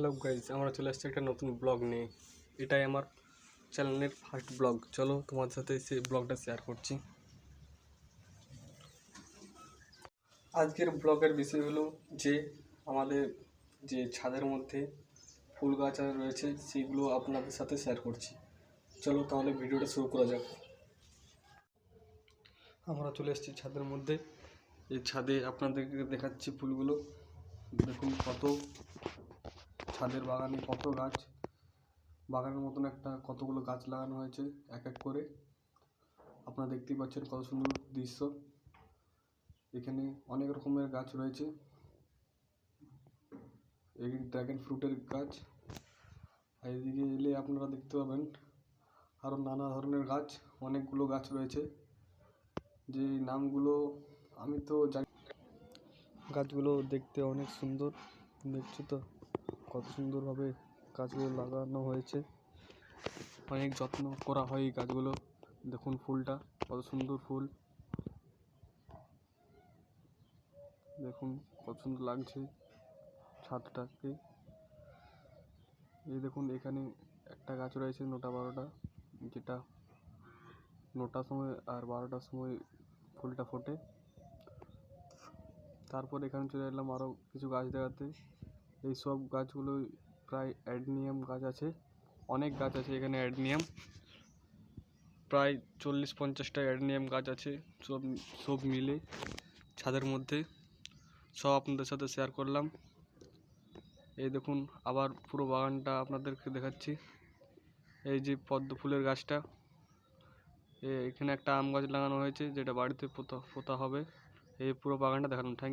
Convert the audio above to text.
Hello guys, আমরা চলে আসছি একটা নতুন ব্লগ নিয়ে। এটাই আমার চ্যানেলের ফার্স্ট ব্লগ। চলো তোমার সাথে সেই ব্লগটা শেয়ার করছি। আজকের ব্লগের বিষয় হলো যে আমাদের যে ছাদের মধ্যে ফুল গাছ রয়েছে সেগুলো আপনাদের সাথে শেয়ার করছি। চলো তাহলে ভিডিওটা শুরু করা যাক। আমরা চলে এসেছি ছাদের মধ্যে। এই ছাদে আপনাদেরকে দেখাচ্ছি ফুলগুলো। দেখুন কত ছাদের বাগানে কত গাছ, বাগানের মতন একটা কতগুলো গাছ লাগানো হয়েছে এক এক করে। আপনারা দেখতেই পাচ্ছেন কত সুন্দর দৃশ্য। এখানে অনেক রকমের গাছ রয়েছে। এই ড্রাগন ফ্রুটের গাছ, আর এদিকে এলে আপনারা দেখতে পাবেন আরও নানা ধরনের গাছ, অনেকগুলো গাছ রয়েছে যে নামগুলো আমি তো জানি। গাছগুলো দেখতে অনেক সুন্দর, দেখছো তো কত সুন্দরভাবে গাছগুলো লাগানো হয়েছে। অনেক যত্ন করা হয় এই গাছগুলো। দেখুন ফুলটা কত সুন্দর ফুল, দেখুন কত সুন্দর লাগছে ছাদটাকে। এই দেখুন এখানে একটা গাছ রয়েছে 9টা 12টা, যেটা 9টার সময় আর 12টার সময় ফুলটা ফোটে। তারপর এখানে চলে এলাম আরও কিছু গাছ দেখাতে। এই সব গাছগুলো প্রায় অ্যাডেনিয়াম গাছ আছে, অনেক গাছ আছে এখানে অ্যাডেনিয়াম। প্রায় 40-50টা অ্যাডেনিয়াম গাছ আছে, সব মিলে ছাদের মধ্যে। সব আপনাদের সাথে শেয়ার করলাম। এই দেখুন আবার পুরো বাগানটা আপনাদেরকে দেখাচ্ছি। এই যে পদ্ম ফুলের গাছটা, এখানে একটা আম গাছ লাগানো হয়েছে যেটা বাড়িতে পোতা হবে। এই পুরো বাগানটা দেখালাম। থ্যাংক